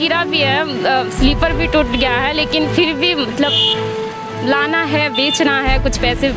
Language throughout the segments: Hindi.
गिरा भी है, स्लीपर भी टूट गया है, लेकिन फिर भी मतलब लाना है, बेचना है, कुछ पैसे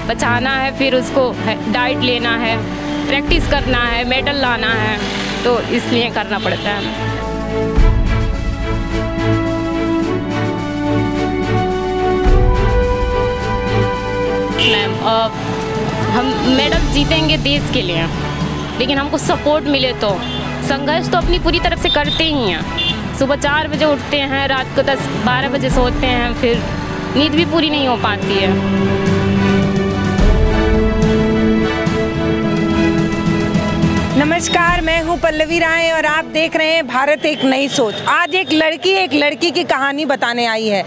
बचाना है, फिर उसको डाइट लेना है, प्रैक्टिस करना है, मेडल लाना है, तो इसलिए करना पड़ता है। मैम हम मेडल जीतेंगे देश के लिए, लेकिन हमको सपोर्ट मिले तो। संघर्ष तो अपनी पूरी तरफ से करते ही हैं। सुबह 4 बजे उठते हैं, रात को 10-12 बजे सोते हैं, फिर नींद भी पूरी नहीं हो पाती है। नमस्कार, मैं हूं पल्लवी राय और आप देख रहे हैं भारत एक नई सोच। आज एक लड़की की कहानी बताने आई है।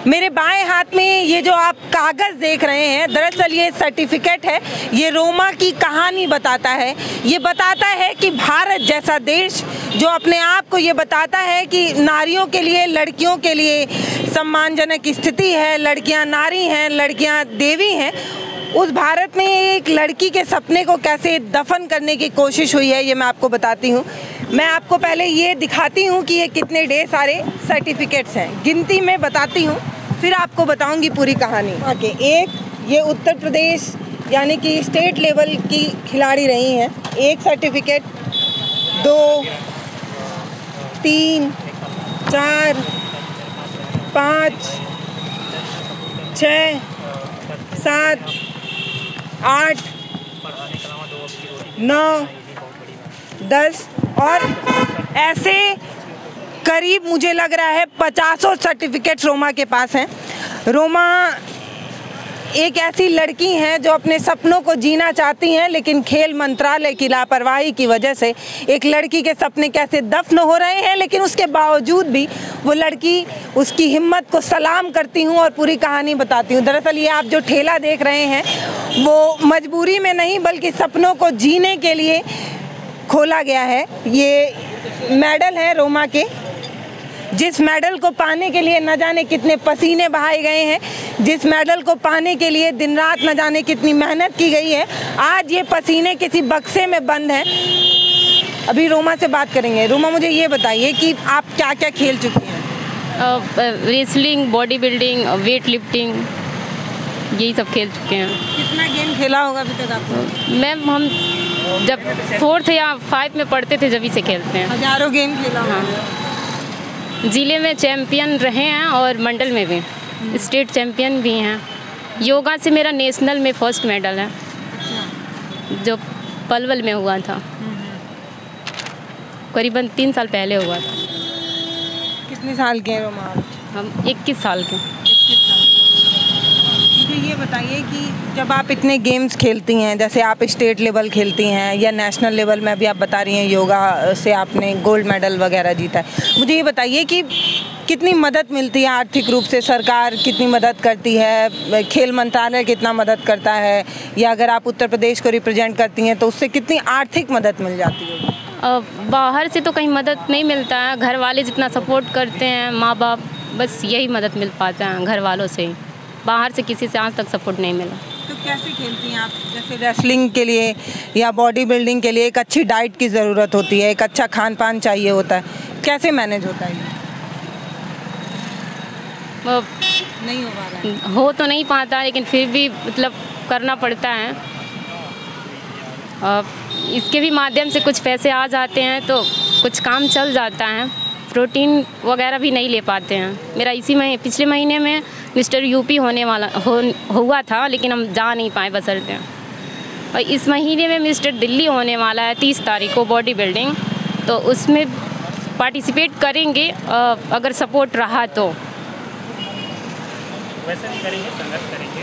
मेरे बाएं हाथ में ये जो आप कागज़ देख रहे हैं, दरअसल ये सर्टिफिकेट है। ये रोमा की कहानी बताता है। ये बताता है कि भारत जैसा देश जो अपने आप को ये बताता है कि नारियों के लिए, लड़कियों के लिए सम्मानजनक स्थिति है, लड़कियां नारी हैं, लड़कियां देवी हैं, उस भारत में एक लड़की के सपने को कैसे दफन करने की कोशिश हुई है, ये मैं आपको बताती हूँ। मैं आपको पहले ये दिखाती हूँ कि ये कितने ढेर सारे सर्टिफिकेट्स हैं, गिनती में बताती हूँ, फिर आपको बताऊँगी पूरी कहानी। आगे एक ये उत्तर प्रदेश यानी कि स्टेट लेवल की खिलाड़ी रही हैं। एक सर्टिफिकेट, 2, 3, 4, 5, 6, 7, 8, 9, 10 और ऐसे करीब मुझे लग रहा है 50 सर्टिफिकेट्स रोमा के पास हैं। रोमा एक ऐसी लड़की हैं जो अपने सपनों को जीना चाहती हैं, लेकिन खेल मंत्रालय की लापरवाही की वजह से एक लड़की के सपने कैसे दफन हो रहे हैं, लेकिन उसके बावजूद भी वो लड़की, उसकी हिम्मत को सलाम करती हूँ और पूरी कहानी बताती हूँ। दरअसल ये आप जो ठेला देख रहे हैं वो मजबूरी में नहीं बल्कि सपनों को जीने के लिए खोला गया है। ये मेडल है रोमा के, जिस मेडल को पाने के लिए न जाने कितने पसीने बहाए गए हैं, जिस मेडल को पाने के लिए दिन रात न जाने कितनी मेहनत की गई है, आज ये पसीने किसी बक्से में बंद हैं। अभी रोमा से बात करेंगे। रोमा, मुझे ये बताइए कि आप क्या क्या खेल चुकी हैं? Wrestling, body building, weight lifting, यही सब खेल चुके हैं। कितना गेम खेला होगा अभी तक आपने? मैम हम जब 4th या 5 में पढ़ते थे जब से खेलते हैं। हजारों गेम खेला होगा। हाँ, जिले में चैम्पियन रहे हैं और मंडल में भी स्टेट चैम्पियन भी हैं। योगा से मेरा नेशनल में फर्स्ट मेडल है, जो पलवल में हुआ था, करीबन 3 साल पहले हुआ था। कितने साल के हैं रोमा? हम 21 साल के। मुझे ये बताइए कि जब आप इतने गेम्स खेलती हैं, जैसे आप स्टेट लेवल खेलती हैं या नेशनल लेवल में, अभी आप बता रही हैं योगा से आपने गोल्ड मेडल वगैरह जीता है, मुझे ये बताइए कि कितनी मदद मिलती है आर्थिक रूप से? सरकार कितनी मदद करती है? खेल मंत्रालय कितना मदद करता है? या अगर आप उत्तर प्रदेश को रिप्रेजेंट करती हैं तो उससे कितनी आर्थिक मदद मिल जाती है? बाहर से तो कहीं मदद नहीं मिलता है। घर वाले जितना सपोर्ट करते हैं, माँ बाप, बस यही मदद मिल पाता है घर वालों से ही। बाहर से किसी से आज तक सपोर्ट नहीं मिला। तो कैसे खेलती हैं आप? जैसे रेसलिंग के लिए या बॉडी बिल्डिंग के लिए एक अच्छी डाइट की ज़रूरत होती है, एक अच्छा खान पान चाहिए होता है, कैसे मैनेज होता है? नहीं हो पा रहा है। हो तो नहीं पाता, लेकिन फिर भी मतलब करना पड़ता है। इसके भी माध्यम से कुछ पैसे आ जाते हैं तो कुछ काम चल जाता है। प्रोटीन वगैरह भी नहीं ले पाते हैं। मेरा पिछले महीने में मिस्टर यूपी होने वाला हुआ था, लेकिन हम जा नहीं पाए बशर्ते। और इस महीने में मिस्टर दिल्ली होने वाला है 30 तारीख को, बॉडी बिल्डिंग, तो उसमें पार्टिसिपेट करेंगे अगर सपोर्ट रहा तो। वैसे नहीं करेंगे, संघर्ष करेंगे।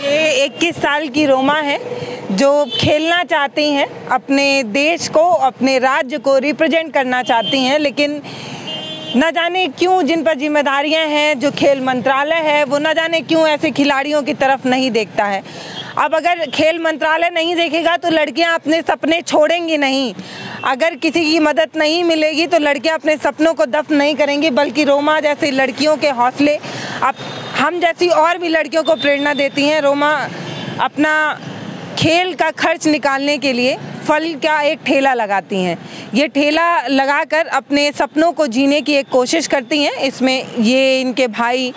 ये 21 साल की रोमा है जो खेलना चाहती हैं, अपने देश को, अपने राज्य को रिप्रेजेंट करना चाहती हैं, लेकिन न जाने क्यों जिन पर जिम्मेदारियां हैं, जो खेल मंत्रालय है, वो न जाने क्यों ऐसे खिलाड़ियों की तरफ नहीं देखता है। अब अगर खेल मंत्रालय नहीं देखेगा तो लड़कियां अपने सपने छोड़ेंगी नहीं। अगर किसी की मदद नहीं मिलेगी तो लड़कियां अपने सपनों को दफन नहीं करेंगी, बल्कि रोमा जैसी लड़कियों के हौसले अब हम जैसी और भी लड़कियों को प्रेरणा देती हैं। रोमा अपना खेल का खर्च निकालने के लिए फल का एक ठेला लगाती हैं। ये ठेला लगाकर अपने सपनों को जीने की एक कोशिश करती हैं। इसमें ये इनके भाई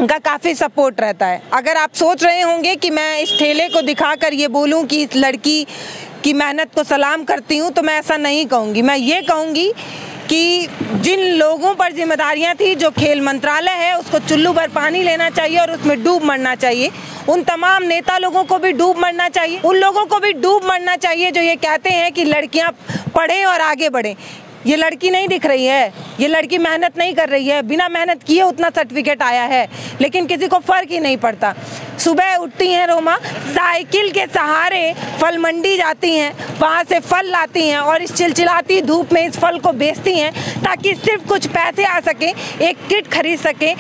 का काफ़ी सपोर्ट रहता है। अगर आप सोच रहे होंगे कि मैं इस ठेले को दिखाकर ये बोलूं कि इस लड़की की मेहनत को सलाम करती हूं, तो मैं ऐसा नहीं कहूँगी। मैं ये कहूँगी कि जिन लोगों पर जिम्मेदारियां थी, जो खेल मंत्रालय है उसको चुल्लू भर पानी लेना चाहिए और उसमें डूब मरना चाहिए। उन तमाम नेता लोगों को भी डूब मरना चाहिए, उन लोगों को भी डूब मरना चाहिए जो ये कहते हैं कि लड़कियां पढ़ें और आगे बढ़ें। ये लड़की नहीं दिख रही है, ये लड़की मेहनत नहीं कर रही है, बिना मेहनत किए उतना सर्टिफिकेट आया है, लेकिन किसी को फ़र्क ही नहीं पड़ता। सुबह उठती हैं रोमा, साइकिल के सहारे फल मंडी जाती हैं, वहाँ से फल लाती हैं और इस चिलचिलाती धूप में इस फल को बेचती हैं ताकि सिर्फ कुछ पैसे आ सकें, एक किट खरीद सकें,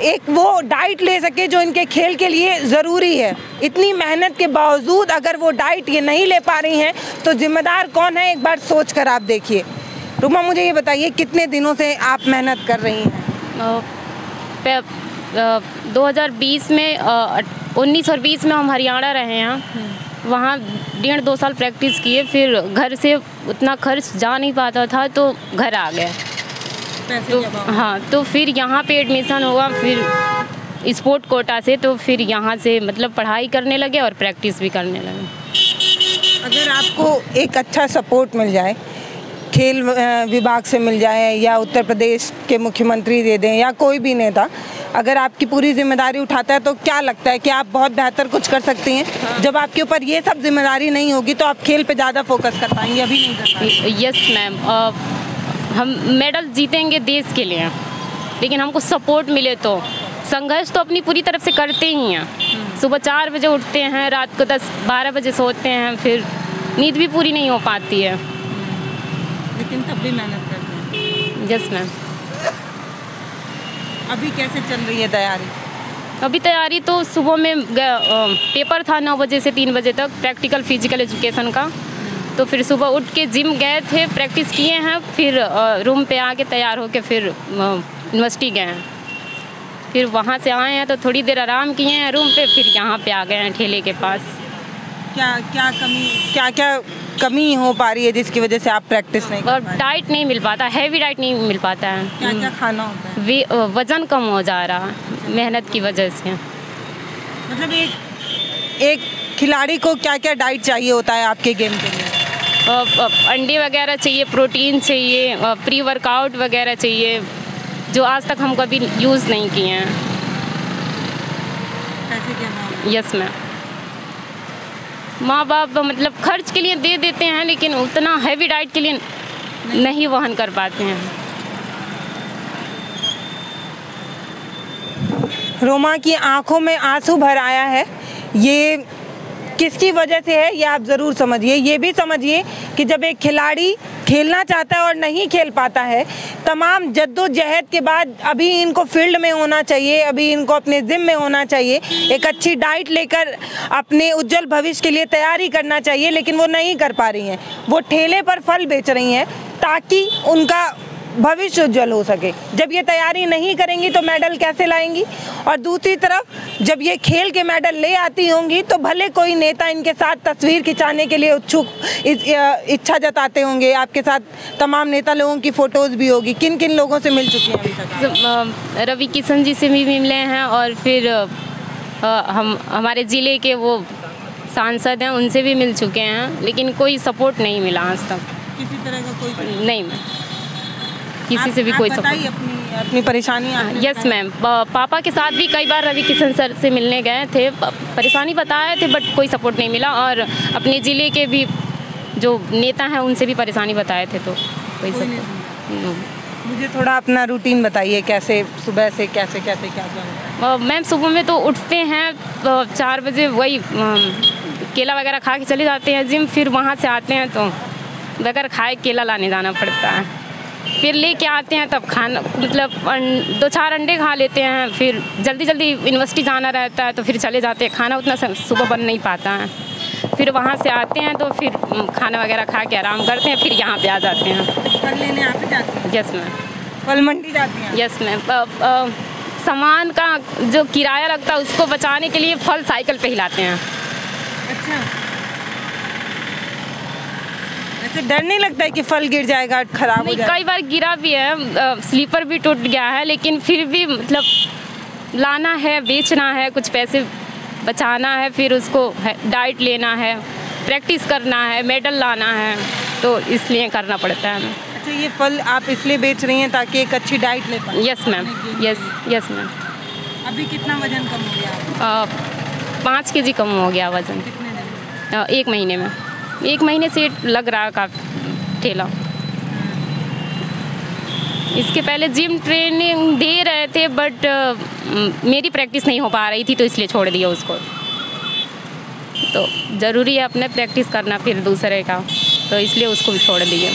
एक वो डाइट ले सके जो इनके खेल के लिए ज़रूरी है। इतनी मेहनत के बावजूद अगर वो डाइट ये नहीं ले पा रही हैं तो जिम्मेदार कौन है, एक बार सोच कर आप देखिए। रुमा, मुझे ये बताइए कितने दिनों से आप मेहनत कर रही हैं? 2020 में 19 और 20 में हम हरियाणा रहे हैं, वहाँ 1.5-2 साल प्रैक्टिस किए, फिर घर से उतना खर्च जा नहीं पाता था तो घर आ गए। तो हाँ, तो फिर यहाँ पे एडमिशन हुआ, फिर स्पोर्ट कोटा से, तो फिर यहाँ से मतलब पढ़ाई करने लगे और प्रैक्टिस भी करने लगे। अगर आपको एक अच्छा सपोर्ट मिल जाए, खेल विभाग से मिल जाए या उत्तर प्रदेश के मुख्यमंत्री दे दें या कोई भी नेता, अगर आपकी पूरी जिम्मेदारी उठाता है तो क्या लगता है कि आप बहुत बेहतर कुछ कर सकती हैं? हाँ। जब आपके ऊपर ये सब जिम्मेदारी नहीं होगी तो आप खेल पे ज़्यादा फोकस कर पाएंगे, अभी नहीं कर पाएंगे? यस मैम, हम मेडल जीतेंगे देश के लिए, लेकिन हमको सपोर्ट मिले तो। संघर्ष तो अपनी पूरी तरफ से करते ही हैं। सुबह 4 बजे उठते हैं, रात को 10-12 बजे सोते हैं, फिर नींद भी पूरी नहीं हो पाती है, लेकिन तब भी मेहनत करते हैं। Yes ma'am. अभी कैसे चल रही है तैयारी? अभी तैयारी तो सुबह में पेपर था 9 बजे से 3 बजे तक, प्रैक्टिकल फिजिकल एजुकेशन का, तो फिर सुबह उठ के जिम गए थे, प्रैक्टिस किए हैं, फिर रूम पे आके तैयार होके फिर यूनिवर्सिटी गए हैं, फिर वहाँ से आए हैं तो थोड़ी देर आराम किए हैं रूम पे, फिर यहाँ पे आ गए हैं ठेले के पास। क्या कमी हो पा रही है जिसकी वजह से आप प्रैक्टिस नहीं कर पा रहे? डाइट नहीं मिल पाता, हैवी डाइट नहीं मिल पाता है। क्या खाना होता है? वज़न कम हो जा रहा है मेहनत की वजह से। मतलब एक खिलाड़ी को क्या क्या डाइट चाहिए होता है आपके गेम के लिए? अंडे वगैरह चाहिए, प्रोटीन चाहिए, प्री वर्कआउट वगैरह चाहिए, जो आज तक हम कभी यूज़ नहीं किए हैं। Yes ma'am. माँ बाप मतलब खर्च के लिए दे देते हैं, लेकिन उतना हैवी डाइट के लिए नहीं वहन कर पाते हैं। रोमा की आंखों में आंसू भर आया है। ये किसकी वजह से है ये आप ज़रूर समझिए। ये भी समझिए कि जब एक खिलाड़ी खेलना चाहता है और नहीं खेल पाता है, तमाम जद्दोजहद के बाद अभी इनको फील्ड में होना चाहिए, अभी इनको अपने जिम में होना चाहिए, एक अच्छी डाइट लेकर अपने उज्जवल भविष्य के लिए तैयारी करना चाहिए, लेकिन वो नहीं कर पा रही हैं। वो ठेले पर फल बेच रही हैं ताकि उनका भविष्य उज्जवल हो सके। जब ये तैयारी नहीं करेंगी तो मेडल कैसे लाएंगी? और दूसरी तरफ जब ये खेल के मेडल ले आती होंगी तो भले कोई नेता इनके साथ तस्वीर खिंचाने के लिए इच्छा जताते होंगे, आपके साथ तमाम नेता लोगों की फ़ोटोज़ भी होगी। किन किन लोगों से मिल चुकी हैं अभी तक? रवि किशन जी से भी मिले हैं और फिर हमारे ज़िले के वो सांसद हैं उनसे भी मिल चुके हैं, लेकिन कोई सपोर्ट नहीं मिला आज तक। किसी तरह का कोई नहीं मैम, किसी से भी कोई सपोर्ट। अपनी परेशानी? यस मैम, पापा के साथ भी कई बार रवि किशन सर से मिलने गए थे, परेशानी बताए थे, बट कोई सपोर्ट नहीं मिला। और अपने ज़िले के भी जो नेता हैं उनसे भी परेशानी बताए थे, तो कोई सपोर्ट। मुझे थोड़ा अपना रूटीन बताइए, कैसे सुबह से कैसे क्या क्या? मैम सुबह में तो उठते हैं 4 बजे, वही केला वगैरह खा के चले जाते हैं जिम, फिर वहाँ से आते हैं तो बगैर खाए केला लाने जाना पड़ता है, फिर लेके आते हैं, तब खाना मतलब 2-4 अंडे खा लेते हैं, फिर जल्दी जल्दी यूनिवर्सिटी जाना रहता है तो फिर चले जाते हैं। खाना उतना सुबह बन नहीं पाता है, फिर वहाँ से आते हैं तो फिर खाना वगैरह खा के आराम करते हैं, फिर यहाँ पे आ जाते हैं। फल लेने आप जाते हैं? Yes ma'am. फल मंडी जाती हैं? Yes ma'am. सामान का जो किराया लगता है उसको बचाने के लिए फल साइकिल पे ही लाते हैं। अच्छा, ऐसे डर नहीं लगता है कि फल गिर जाएगा, खराब हो नहीं, जाएगा? कई बार गिरा भी है, स्लीपर भी टूट गया है, लेकिन फिर भी मतलब लाना है, बेचना है, कुछ पैसे बचाना है, फिर उसको डाइट लेना है, प्रैक्टिस करना है, मेडल लाना है, तो इसलिए करना पड़ता है हमें। अच्छा, ये फल आप इसलिए बेच रही हैं ताकि एक अच्छी डाइट ले पाएं? Yes ma'am, yes ma'am. अभी कितना वजन कम हो गया? 5 kg कम हो गया वजन। कितने दिन में? 1 महीने में। 1 महीने से लग रहा है काफ़ी ठेला। इसके पहले जिम ट्रेनिंग दे रहे थे, बट मेरी प्रैक्टिस नहीं हो पा रही थी, तो इसलिए छोड़ दिया उसको। तो ज़रूरी है अपने प्रैक्टिस करना फिर दूसरे का, तो इसलिए उसको भी छोड़ दिया।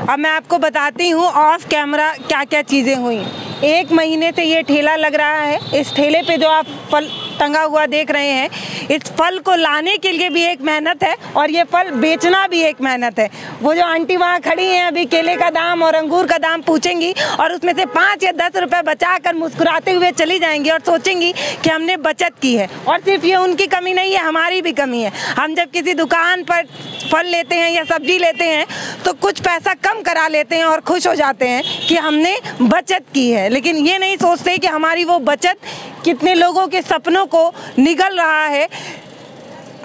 अब मैं आपको बताती हूँ ऑफ कैमरा क्या क्या चीज़ें हुई। 1 महीने से ये ठेला लग रहा है। इस ठेले पे जो आप फल टंगा हुआ देख रहे हैं, इस फल को लाने के लिए भी एक मेहनत है और ये फल बेचना भी एक मेहनत है। वो जो आंटी वहाँ खड़ी हैं, अभी केले का दाम और अंगूर का दाम पूछेंगी और उसमें से 5 या 10 रुपए बचा कर मुस्कुराते हुए चली जाएंगी और सोचेंगी कि हमने बचत की है। और सिर्फ ये उनकी कमी नहीं है, हमारी भी कमी है। हम जब किसी दुकान पर फल लेते हैं या सब्जी लेते हैं तो कुछ पैसा कम करा लेते हैं और खुश हो जाते हैं कि हमने बचत की है, लेकिन ये नहीं सोचते कि हमारी वो बचत कितने लोगों के सपनों को निगल रहा है,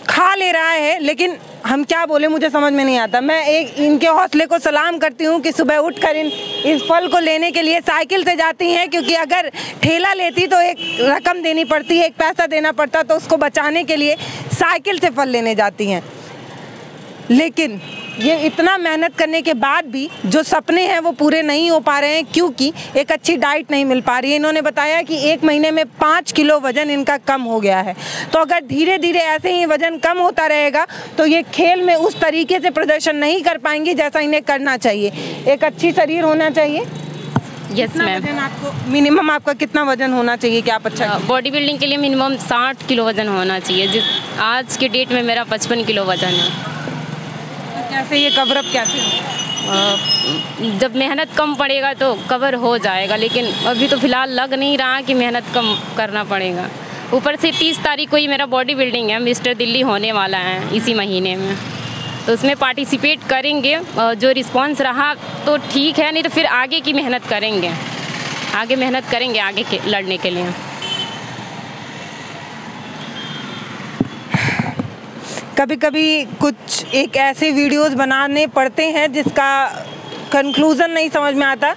खा ले रहा है। लेकिन हम क्या बोले, मुझे समझ में नहीं आता। मैं इनके हौसले को सलाम करती हूँ कि सुबह उठकर इस फल को लेने के लिए साइकिल से जाती हैं, क्योंकि अगर ठेला लेती तो एक रकम देनी पड़ती है, एक पैसा देना पड़ता, तो उसको बचाने के लिए साइकिल से फल लेने जाती हैं। लेकिन ये इतना मेहनत करने के बाद भी जो सपने हैं वो पूरे नहीं हो पा रहे हैं, क्योंकि एक अच्छी डाइट नहीं मिल पा रही है। इन्होंने बताया कि 1 महीने में 5 किलो वज़न इनका कम हो गया है। तो अगर धीरे धीरे ऐसे ही वज़न कम होता रहेगा तो ये खेल में उस तरीके से प्रदर्शन नहीं कर पाएंगी जैसा इन्हें करना चाहिए। एक अच्छी शरीर होना चाहिए। Yes ma'am. आपको मिनिमम आपका कितना वज़न होना चाहिए कि आप अच्छा? बॉडी बिल्डिंग के लिए मिनिमम 60 किलो वज़न होना चाहिए। आज के डेट में मेरा 55 किलो वज़न है। कैसे ये कवर अप कैसे? जब मेहनत कम पड़ेगा तो कवर हो जाएगा, लेकिन अभी तो फ़िलहाल लग नहीं रहा कि मेहनत कम करना पड़ेगा। ऊपर से 30 तारीख को ही मेरा बॉडी बिल्डिंग है, मिस्टर दिल्ली होने वाला है इसी महीने में, तो उसमें पार्टिसिपेट करेंगे। जो रिस्पांस रहा तो ठीक है, नहीं तो फिर आगे की मेहनत करेंगे, आगे मेहनत करेंगे आगे के लड़ने के लिए। कभी कभी कुछ एक ऐसे वीडियोस बनाने पड़ते हैं जिसका कंक्लूज़न नहीं समझ में आता,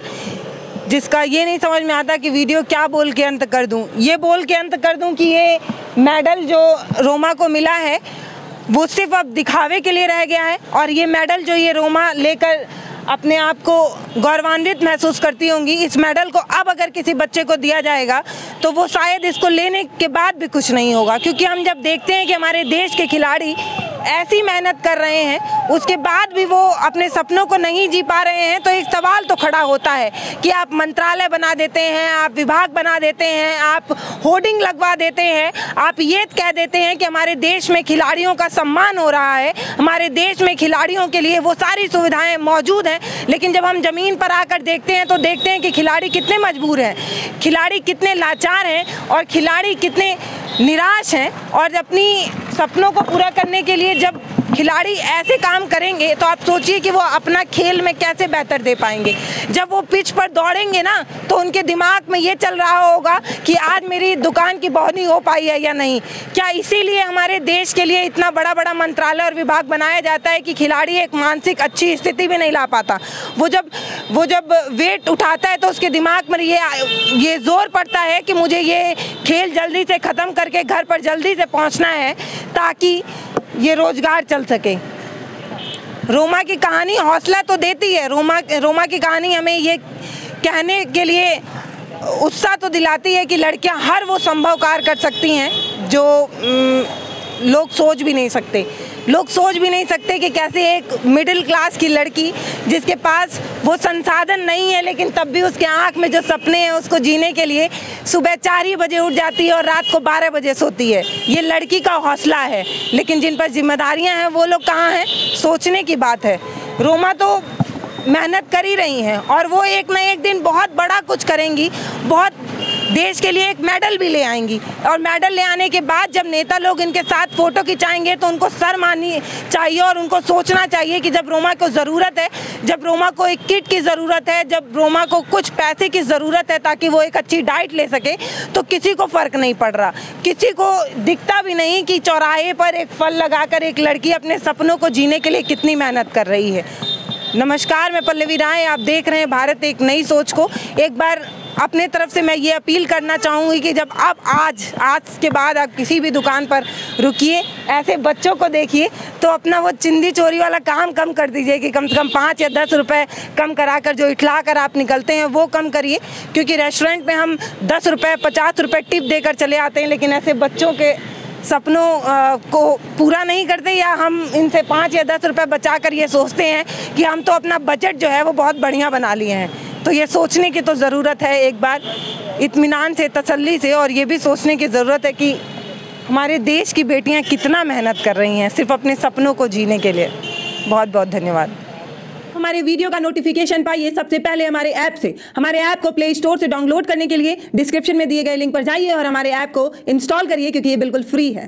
जिसका ये नहीं समझ में आता कि वीडियो क्या बोल के अंत कर दूं। ये बोल के अंत कर दूं कि ये मेडल जो रोमा को मिला है वो सिर्फ अब दिखावे के लिए रह गया है, और ये मेडल जो ये रोमा लेकर अपने आप को गौरवान्वित महसूस करती होंगी, इस मेडल को अब अगर किसी बच्चे को दिया जाएगा तो वो शायद इसको लेने के बाद भी खुश नहीं होगा। क्योंकि हम जब देखते हैं कि हमारे देश के खिलाड़ी ऐसी मेहनत कर रहे हैं, उसके बाद भी वो अपने सपनों को नहीं जी पा रहे हैं, तो एक सवाल तो खड़ा होता है कि आप मंत्रालय बना देते हैं, आप विभाग बना देते हैं, आप होर्डिंग लगवा देते हैं, आप ये कह देते हैं कि हमारे देश में खिलाड़ियों का सम्मान हो रहा है, हमारे देश में खिलाड़ियों के लिए वो सारी सुविधाएं मौजूद हैं। लेकिन जब हम ज़मीन पर आकर देखते हैं तो देखते हैं कि खिलाड़ी कितने मजबूर हैं, खिलाड़ी कितने लाचार हैं और खिलाड़ी कितने निराश हैं। और अपनी सपनों को पूरा करने के लिए जब खिलाड़ी ऐसे काम करेंगे तो आप सोचिए कि वो अपना खेल में कैसे बेहतर दे पाएंगे। जब वो पिच पर दौड़ेंगे ना तो उनके दिमाग में ये चल रहा होगा कि आज मेरी दुकान की बोहनी हो पाई है या नहीं। क्या इसीलिए हमारे देश के लिए इतना बड़ा बड़ा मंत्रालय और विभाग बनाया जाता है कि खिलाड़ी एक मानसिक अच्छी स्थिति में नहीं ला पाता। वो जब वेट उठाता है तो उसके दिमाग में ये जोर पड़ता है कि मुझे ये खेल जल्दी से ख़त्म करके घर पर जल्दी से पहुंचना है ताकि ये रोजगार चल सके। रोमा की कहानी हौसला तो देती है, रोमा की कहानी हमें ये कहने के लिए उत्साह तो दिलाती है कि लड़कियां हर वो संभव कार्य कर सकती हैं जो लोग सोच भी नहीं सकते। लोग सोच भी नहीं सकते कि कैसे एक मिडिल क्लास की लड़की जिसके पास वो संसाधन नहीं है लेकिन तब भी उसके आँख में जो सपने हैं उसको जीने के लिए सुबह 4 ही बजे उठ जाती है और रात को 12 बजे सोती है। ये लड़की का हौसला है, लेकिन जिन पर जिम्मेदारियां हैं वो लोग कहाँ हैं, सोचने की बात है। रोमा तो मेहनत कर ही रही हैं और वो एक न एक दिन बहुत बड़ा कुछ करेंगी, बहुत देश के लिए एक मेडल भी ले आएंगी। और मेडल ले आने के बाद जब नेता लोग इनके साथ फ़ोटो खिंचाएंगे तो उनको शर्म आनी चाहिए और उनको सोचना चाहिए कि जब रोमा को ज़रूरत है, जब रोमा को एक किट की ज़रूरत है, जब रोमा को कुछ पैसे की ज़रूरत है ताकि वो एक अच्छी डाइट ले सके, तो किसी को फ़र्क नहीं पड़ रहा। किसी को दिखता भी नहीं कि चौराहे पर एक फल लगाकर एक लड़की अपने सपनों को जीने के लिए कितनी मेहनत कर रही है। नमस्कार, मैं पल्लवी राय, आप देख रहे हैं भारत एक नई सोच को। एक बार अपने तरफ से मैं ये अपील करना चाहूँगी कि जब आप आज के बाद आप किसी भी दुकान पर रुकिए, ऐसे बच्चों को देखिए, तो अपना वो चिंदी चोरी वाला काम कम कर दीजिए कि कम से कम 5 या 10 रुपए कम कराकर जो इठला कर आप निकलते हैं वो कम करिए। क्योंकि रेस्टोरेंट में हम 10 रुपये 50 रुपये टिप देकर चले आते हैं, लेकिन ऐसे बच्चों के सपनों को पूरा नहीं करते, या हम इनसे 5 या 10 रुपये बचा कर ये सोचते हैं कि हम तो अपना बजट जो है वो बहुत बढ़िया बना लिए हैं। तो ये सोचने की तो ज़रूरत है एक बार इत्मीनान से, तसल्ली से, और ये भी सोचने की ज़रूरत है कि हमारे देश की बेटियां कितना मेहनत कर रही हैं सिर्फ अपने सपनों को जीने के लिए। बहुत बहुत धन्यवाद। हमारे वीडियो का नोटिफिकेशन पाइए सबसे पहले हमारे ऐप से। हमारे ऐप को प्ले स्टोर से डाउनलोड करने के लिए डिस्क्रिप्शन में दिए गए लिंक पर जाइए और हमारे ऐप को इंस्टॉल करिए, क्योंकि ये बिल्कुल फ्री है।